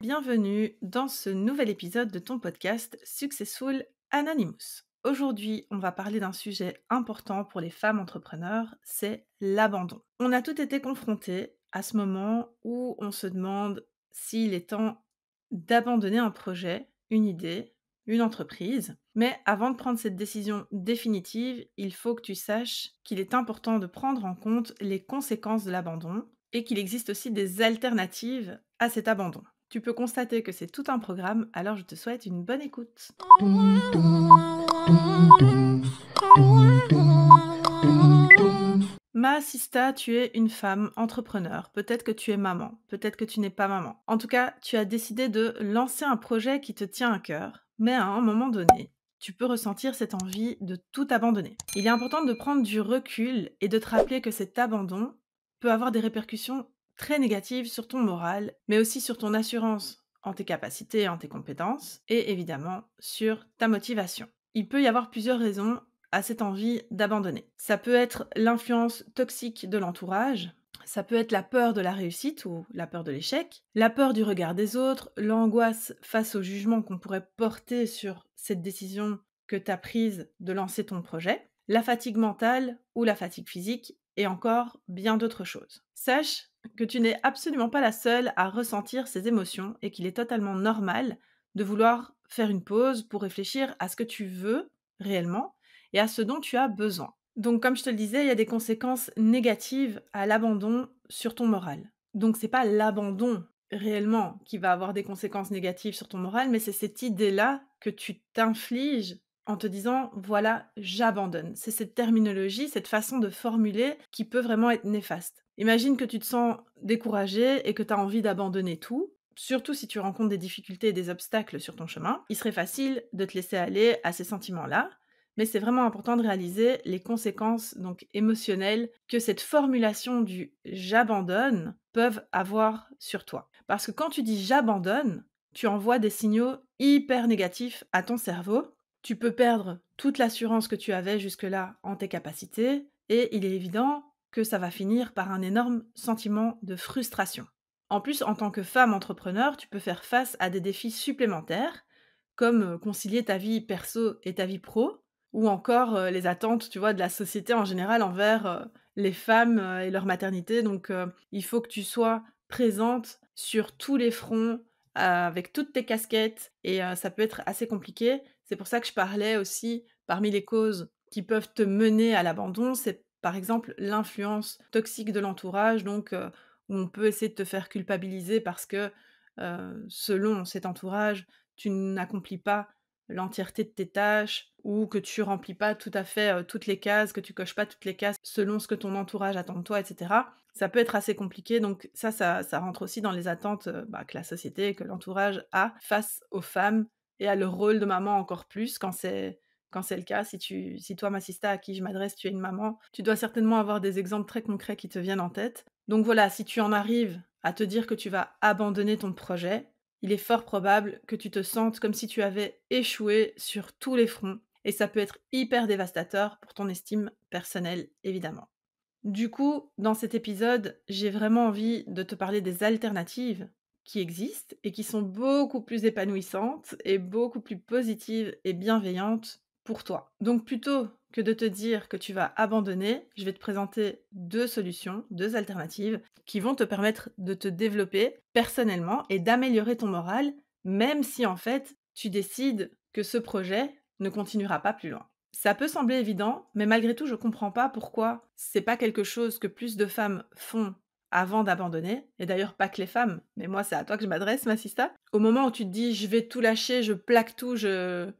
Bienvenue dans ce nouvel épisode de ton podcast Successful Anonymous. Aujourd'hui, on va parler d'un sujet important pour les femmes entrepreneurs, c'est l'abandon. On a toutes été confrontés à ce moment où on se demande s'il est temps d'abandonner un projet, une idée, une entreprise. Mais avant de prendre cette décision définitive, il faut que tu saches qu'il est important de prendre en compte les conséquences de l'abandon et qu'il existe aussi des alternatives à cet abandon. Tu peux constater que c'est tout un programme, alors je te souhaite une bonne écoute. Ma Sista, tu es une femme entrepreneur. Peut-être que tu es maman, peut-être que tu n'es pas maman. En tout cas, tu as décidé de lancer un projet qui te tient à cœur, mais à un moment donné, tu peux ressentir cette envie de tout abandonner. Il est important de prendre du recul et de te rappeler que cet abandon peut avoir des répercussions très négatives sur ton moral, mais aussi sur ton assurance en tes capacités et en tes compétences, et évidemment sur ta motivation. Il peut y avoir plusieurs raisons à cette envie d'abandonner. Ça peut être l'influence toxique de l'entourage, ça peut être la peur de la réussite ou la peur de l'échec, la peur du regard des autres, l'angoisse face au jugement qu'on pourrait porter sur cette décision que tu as prise de lancer ton projet, la fatigue mentale ou la fatigue physique, et encore bien d'autres choses. Sache que tu n'es absolument pas la seule à ressentir ces émotions et qu'il est totalement normal de vouloir faire une pause pour réfléchir à ce que tu veux réellement et à ce dont tu as besoin. Donc comme je te le disais, il y a des conséquences négatives à l'abandon sur ton moral. Donc c'est pas l'abandon réellement qui va avoir des conséquences négatives sur ton moral, mais c'est cette idée-là que tu t'infliges en te disant voilà, j'abandonne. C'est cette terminologie, cette façon de formuler qui peut vraiment être néfaste. Imagine que tu te sens découragé et que tu as envie d'abandonner tout. Surtout si tu rencontres des difficultés et des obstacles sur ton chemin, il serait facile de te laisser aller à ces sentiments-là, mais c'est vraiment important de réaliser les conséquences donc émotionnelles que cette formulation du j'abandonne peuvent avoir sur toi. Parce que quand tu dis j'abandonne, tu envoies des signaux hyper négatifs à ton cerveau. Tu peux perdre toute l'assurance que tu avais jusque-là en tes capacités et il est évident que ça va finir par un énorme sentiment de frustration. En plus, en tant que femme entrepreneur, tu peux faire face à des défis supplémentaires, comme concilier ta vie perso et ta vie pro, ou encore les attentes, tu vois, de la société en général envers les femmes et leur maternité. Donc, il faut que tu sois présente sur tous les fronts, avec toutes tes casquettes, et ça peut être assez compliqué. C'est pour ça que je parlais aussi, parmi les causes qui peuvent te mener à l'abandon, c'est par exemple l'influence toxique de l'entourage, donc où on peut essayer de te faire culpabiliser parce que, selon cet entourage, tu n'accomplis pas l'entièreté de tes tâches ou que tu remplis pas tout à fait, toutes les cases, que tu coches pas toutes les cases selon ce que ton entourage attend de toi et cetera. Ça peut être assez compliqué donc ça rentre aussi dans les attentes, que la société, que l'entourage a face aux femmes et à leur rôle de maman encore plus quand c'est le cas. Si toi, ma sista, à qui je m'adresse, tu es une maman, tu dois certainement avoir des exemples très concrets qui te viennent en tête. Donc voilà, si tu en arrives à te dire que tu vas abandonner ton projet, il est fort probable que tu te sentes comme si tu avais échoué sur tous les fronts et ça peut être hyper dévastateur pour ton estime personnelle, évidemment. Du coup, dans cet épisode, j'ai vraiment envie de te parler des alternatives qui existent et qui sont beaucoup plus épanouissantes et beaucoup plus positives et bienveillantes pour toi. Donc plutôt que de te dire que tu vas abandonner, je vais te présenter deux solutions, deux alternatives qui vont te permettre de te développer personnellement et d'améliorer ton moral, même si en fait tu décides que ce projet ne continuera pas plus loin. Ça peut sembler évident, mais malgré tout, je comprends pas pourquoi c'est pas quelque chose que plus de femmes font avant d'abandonner. Et d'ailleurs, pas que les femmes, mais moi, c'est à toi que je m'adresse, ma sista. Au moment où tu te dis, je vais tout lâcher, je plaque tout, je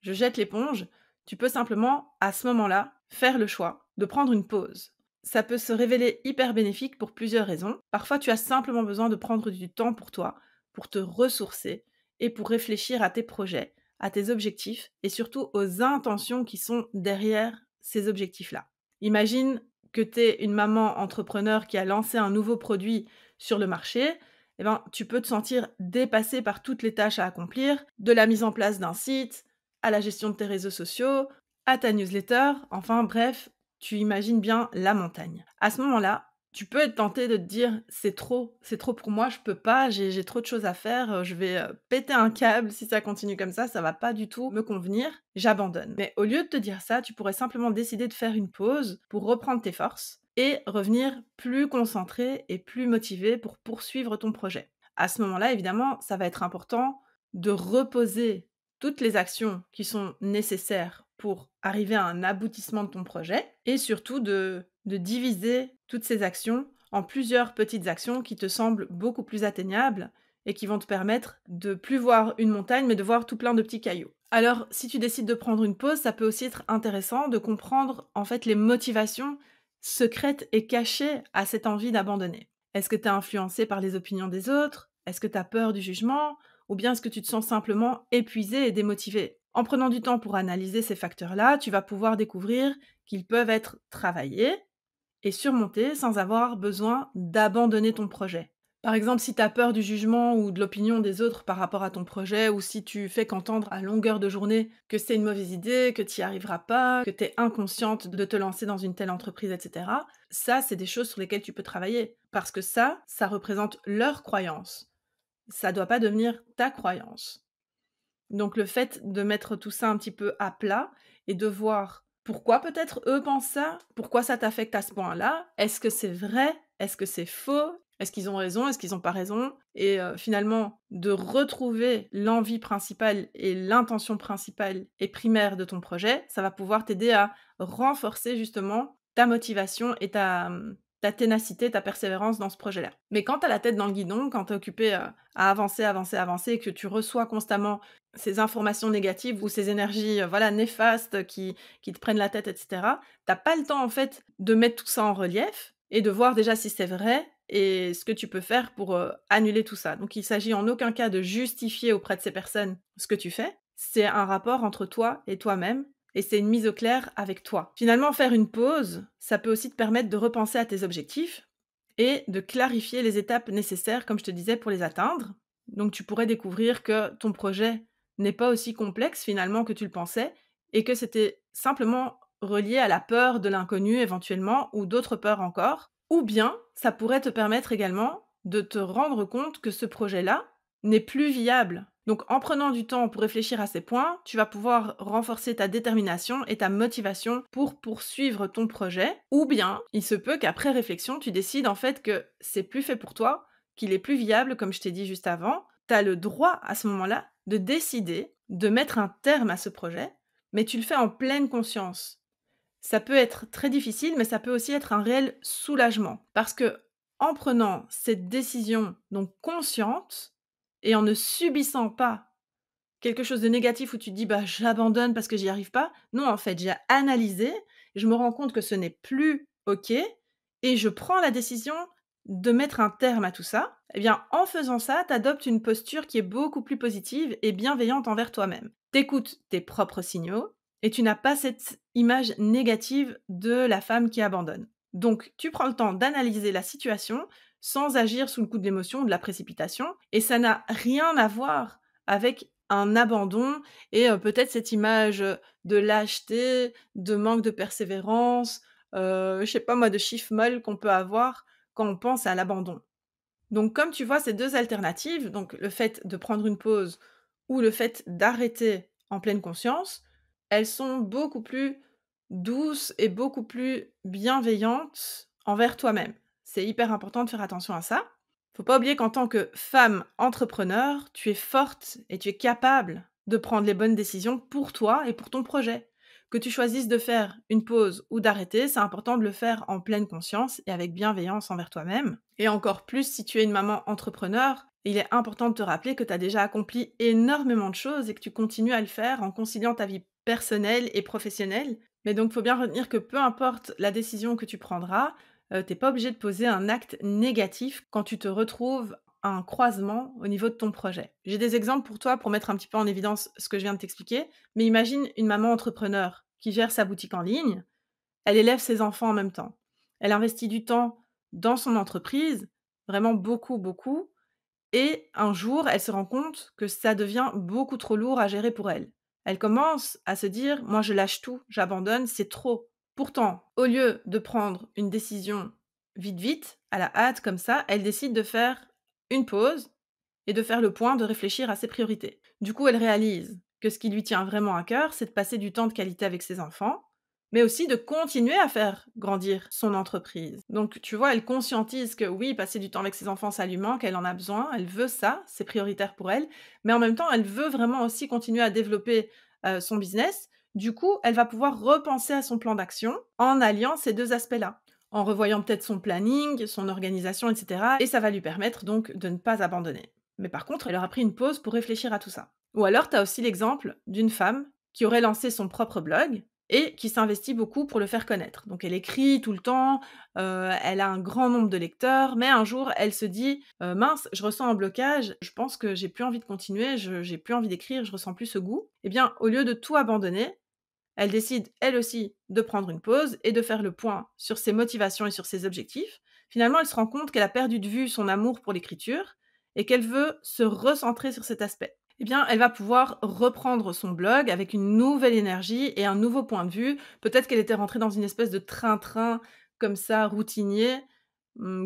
jette l'éponge, tu peux simplement, à ce moment-là, faire le choix de prendre une pause. Ça peut se révéler hyper bénéfique pour plusieurs raisons. Parfois, tu as simplement besoin de prendre du temps pour toi, pour te ressourcer et pour réfléchir à tes projets, à tes objectifs et surtout aux intentions qui sont derrière ces objectifs-là. Imagine que tu es une maman entrepreneur qui a lancé un nouveau produit sur le marché, eh ben, tu peux te sentir dépassée par toutes les tâches à accomplir, de la mise en place d'un site, à la gestion de tes réseaux sociaux, à ta newsletter, enfin bref, tu imagines bien la montagne. À ce moment-là, Tu peux être tenté de te dire: c'est trop pour moi, je peux pas, j'ai trop de choses à faire, je vais, péter un câble si ça continue comme ça va pas du tout me convenir, j'abandonne». Mais au lieu de te dire ça, tu pourrais simplement décider de faire une pause pour reprendre tes forces et revenir plus concentré et plus motivé pour poursuivre ton projet. À ce moment-là, évidemment, ça va être important de reposer toutes les actions qui sont nécessaires pour arriver à un aboutissement de ton projet et surtout de diviser toutes ces actions en plusieurs petites actions qui te semblent beaucoup plus atteignables et qui vont te permettre de plus voir une montagne, mais de voir tout plein de petits cailloux. Alors, si tu décides de prendre une pause, ça peut aussi être intéressant de comprendre en fait les motivations secrètes et cachées à cette envie d'abandonner. Est-ce que tu es influencé par les opinions des autres? Est-ce que tu as peur du jugement? Ou bien est-ce que tu te sens simplement épuisé et démotivé? En prenant du temps pour analyser ces facteurs-là, tu vas pouvoir découvrir qu'ils peuvent être travaillés et surmontés sans avoir besoin d'abandonner ton projet. Par exemple, si tu as peur du jugement ou de l'opinion des autres par rapport à ton projet, ou si tu fais qu'entendre à longueur de journée que c'est une mauvaise idée, que tu n'y arriveras pas, que tu es inconsciente de te lancer dans une telle entreprise, etc., ça, c'est des choses sur lesquelles tu peux travailler. Parce que ça représente leur croyance. Ça doit pas devenir ta croyance. Donc le fait de mettre tout ça un petit peu à plat et de voir pourquoi peut-être eux pensent ça, pourquoi ça t'affecte à ce point-là, est-ce que c'est vrai, est-ce que c'est faux, est-ce qu'ils ont raison, est-ce qu'ils n'ont pas raison, et finalement de retrouver l'envie principale et l'intention principale et primaire de ton projet, ça va pouvoir t'aider à renforcer justement ta motivation et ta ténacité, ta persévérance dans ce projet-là. Mais quand tu as la tête dans le guidon, quand tu es occupé à avancer, avancer, avancer et que tu reçois constamment ces informations négatives ou ces énergies, voilà, néfastes qui te prennent la tête, et cetera, tu pas le temps, en fait, de mettre tout ça en relief et de voir déjà si c'est vrai et ce que tu peux faire pour, annuler tout ça. Donc il s'agit en aucun cas de justifier auprès de ces personnes ce que tu fais. C'est un rapport entre toi et toi-même et c'est une mise au clair avec toi. Finalement, faire une pause, ça peut aussi te permettre de repenser à tes objectifs et de clarifier les étapes nécessaires, comme je te disais, pour les atteindre. Donc tu pourrais découvrir que ton projet n'est pas aussi complexe finalement que tu le pensais et que c'était simplement relié à la peur de l'inconnu éventuellement ou d'autres peurs encore. Ou bien ça pourrait te permettre également de te rendre compte que ce projet-là n'est plus viable. Donc en prenant du temps pour réfléchir à ces points, tu vas pouvoir renforcer ta détermination et ta motivation pour poursuivre ton projet. Ou bien il se peut qu'après réflexion, tu décides en fait que c'est plus fait pour toi, qu'il est plus viable, comme je t'ai dit juste avant. Tu as le droit à ce moment-là de décider de mettre un terme à ce projet, mais tu le fais en pleine conscience. Ça peut être très difficile, mais ça peut aussi être un réel soulagement. Parce que en prenant cette décision donc consciente et en ne subissant pas quelque chose de négatif où tu te dis: «Bah, j'abandonne parce que j'y arrive pas». Non, en fait, j'ai analysé, je me rends compte que ce n'est plus OK et je prends la décision de mettre un terme à tout ça. Eh bien, en faisant ça, tu adoptes une posture qui est beaucoup plus positive et bienveillante envers toi-même. Tu écoutes tes propres signaux et tu n'as pas cette image négative de la femme qui abandonne. Donc, tu prends le temps d'analyser la situation sans agir sous le coup de l'émotion ou de la précipitation et ça n'a rien à voir avec un abandon et peut-être cette image, de lâcheté, de manque de persévérance, je sais pas moi, de chiffre molle qu'on peut avoir quand on pense à l'abandon. Donc comme tu vois ces 2 alternatives, donc le fait de prendre une pause ou le fait d'arrêter en pleine conscience, elles sont beaucoup plus douces et beaucoup plus bienveillantes envers toi-même. C'est hyper important de faire attention à ça. Faut pas oublier qu'en tant que femme entrepreneur, tu es forte et tu es capable de prendre les bonnes décisions pour toi et pour ton projet. Que tu choisisses de faire une pause ou d'arrêter, c'est important de le faire en pleine conscience et avec bienveillance envers toi-même. Et encore plus si tu es une maman entrepreneur, il est important de te rappeler que tu as déjà accompli énormément de choses et que tu continues à le faire en conciliant ta vie personnelle et professionnelle. Mais donc, il faut bien retenir que peu importe la décision que tu prendras, tu pas obligé de poser un acte négatif quand tu te retrouves à un croisement au niveau de ton projet. J'ai des exemples pour toi pour mettre un petit peu en évidence ce que je viens de t'expliquer, mais imagine une maman entrepreneur qui gère sa boutique en ligne, elle élève ses enfants en même temps. Elle investit du temps dans son entreprise, vraiment beaucoup, beaucoup, et un jour, elle se rend compte que ça devient beaucoup trop lourd à gérer pour elle. Elle commence à se dire: «Moi, je lâche tout, j'abandonne, c'est trop». Pourtant, au lieu de prendre une décision vite, vite, à la hâte comme ça, elle décide de faire une pause et de faire le point, de réfléchir à ses priorités. Du coup, elle réalise que ce qui lui tient vraiment à cœur, c'est de passer du temps de qualité avec ses enfants, mais aussi de continuer à faire grandir son entreprise. Donc, tu vois, elle conscientise que oui, passer du temps avec ses enfants, ça lui manque, elle en a besoin, elle veut ça, c'est prioritaire pour elle, mais en même temps, elle veut vraiment aussi continuer à développer son business. Du coup, elle va pouvoir repenser à son plan d'action en alliant ces deux aspects-là, en revoyant peut-être son planning, son organisation, etc. Et ça va lui permettre donc de ne pas abandonner. Mais par contre, elle aura pris une pause pour réfléchir à tout ça. Ou alors, tu as aussi l'exemple d'une femme qui aurait lancé son propre blog et qui s'investit beaucoup pour le faire connaître. Donc elle écrit tout le temps, elle a un grand nombre de lecteurs, mais un jour, elle se dit: «Mince, je ressens un blocage, je pense que j'ai plus envie de continuer, j'ai plus envie d'écrire, je ressens plus ce goût». Eh bien, au lieu de tout abandonner, elle décide, elle aussi, de prendre une pause et de faire le point sur ses motivations et sur ses objectifs. Finalement, elle se rend compte qu'elle a perdu de vue son amour pour l'écriture et qu'elle veut se recentrer sur cet aspect. Eh bien, elle va pouvoir reprendre son blog avec une nouvelle énergie et un nouveau point de vue. Peut-être qu'elle était rentrée dans une espèce de train-train comme ça, routinier,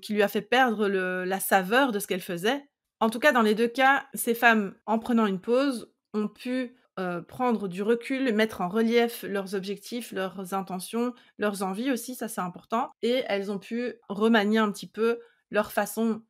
qui lui a fait perdre la saveur de ce qu'elle faisait. En tout cas, dans les deux cas, ces femmes, en prenant une pause, ont pu prendre du recul, mettre en relief leurs objectifs, leurs intentions, leurs envies aussi, ça c'est important, et elles ont pu remanier un petit peu leur façon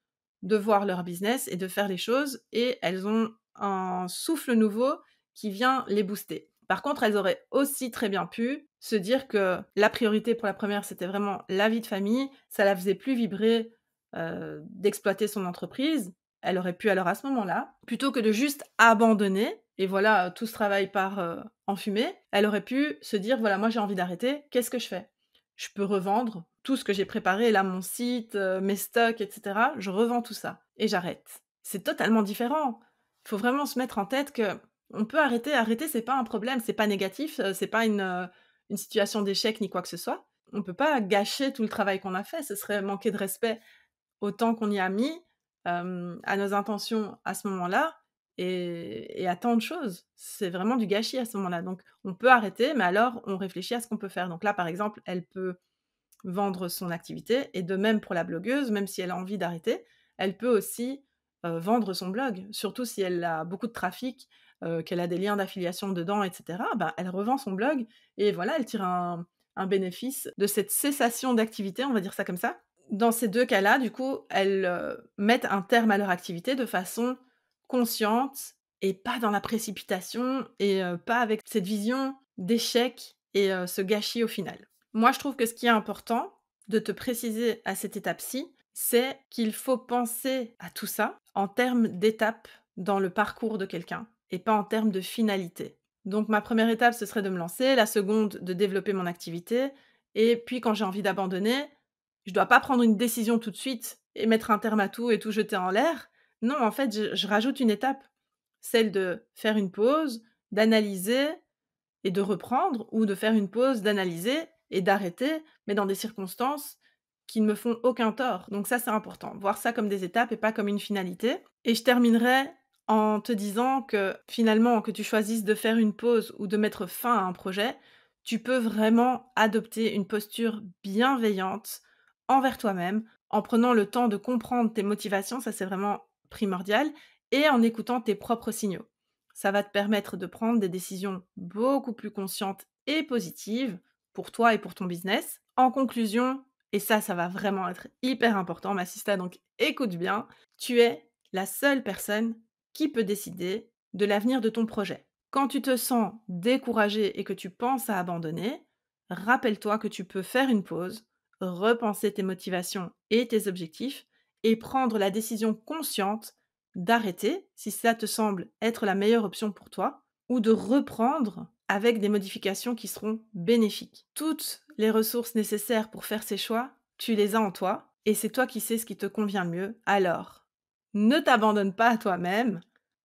de voir leur business et de faire les choses, et elles ont un souffle nouveau qui vient les booster. Par contre, elles auraient aussi très bien pu se dire que la priorité pour la première, c'était vraiment la vie de famille, ça la faisait plus vibrer, d'exploiter son entreprise. Elle aurait pu alors à ce moment-là, plutôt que de juste abandonner et voilà, tout ce travail part, en fumée, elle aurait pu se dire: «Voilà, moi j'ai envie d'arrêter, qu'est-ce que je fais? Je peux revendre tout ce que j'ai préparé là, mon site, mes stocks et cetera, je revends tout ça et j'arrête». C'est totalement différent. Il faut vraiment se mettre en tête que on peut arrêter. Arrêter, c'est pas un problème, c'est pas négatif, c'est pas une situation d'échec ni quoi que ce soit. On peut pas gâcher tout le travail qu'on a fait, ce serait manquer de respect au temps qu'on y a mis, à nos intentions à ce moment-là et à tant de choses. C'est vraiment du gâchis à ce moment-là. Donc on peut arrêter, mais alors on réfléchit à ce qu'on peut faire. Donc là, par exemple, elle peut vendre son activité et de même pour la blogueuse, même si elle a envie d'arrêter, elle peut aussi, vendre son blog. Surtout si elle a beaucoup de trafic, qu'elle a des liens d'affiliation dedans et cetera, bah, elle revend son blog et voilà, elle tire un bénéfice de cette cessation d'activité, on va dire ça comme ça. Dans ces 2 cas-là, du coup, elles, mettent un terme à leur activité de façon consciente et pas dans la précipitation et pas avec cette vision d'échec et ce gâchis au final. Moi, je trouve que ce qui est important de te préciser à cette étape-ci, c'est qu'il faut penser à tout ça en termes d'étapes dans le parcours de quelqu'un et pas en termes de finalité. Donc ma première étape, ce serait de me lancer, la seconde, de développer mon activité et puis quand j'ai envie d'abandonner, je dois pas prendre une décision tout de suite et mettre un terme à tout et tout jeter en l'air. Non, en fait, je rajoute une étape, celle de faire une pause, d'analyser et de reprendre ou de faire une pause, d'analyser et d'arrêter, mais dans des circonstances qui ne me font aucun tort. Donc ça, c'est important. Voir ça comme des étapes et pas comme une finalité. Et je terminerai en te disant que finalement, que tu choisisses de faire une pause ou de mettre fin à un projet, tu peux vraiment adopter une posture bienveillante envers toi-même en prenant le temps de comprendre tes motivations, ça c'est vraiment primordial, et en écoutant tes propres signaux. Ça va te permettre de prendre des décisions beaucoup plus conscientes et positives pour toi et pour ton business. En conclusion, et ça va vraiment être hyper important, ma sista, donc écoute bien, tu es la seule personne qui peut décider de l'avenir de ton projet. Quand tu te sens découragé et que tu penses à abandonner, rappelle-toi que tu peux faire une pause, repenser tes motivations et tes objectifs et prendre la décision consciente d'arrêter si ça te semble être la meilleure option pour toi ou de reprendre avec des modifications qui seront bénéfiques. Toutes les ressources nécessaires pour faire ces choix, tu les as en toi et c'est toi qui sais ce qui te convient le mieux. Alors, ne t'abandonne pas à toi-même.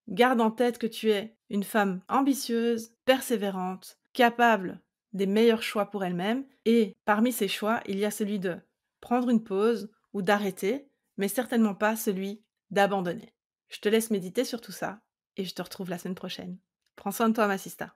Garde en tête que tu es une femme ambitieuse, persévérante, capable des meilleurs choix pour elle-même et parmi ces choix, il y a celui de prendre une pause ou d'arrêter, mais certainement pas celui d'abandonner. Je te laisse méditer sur tout ça et je te retrouve la semaine prochaine. Prends soin de toi, ma sista.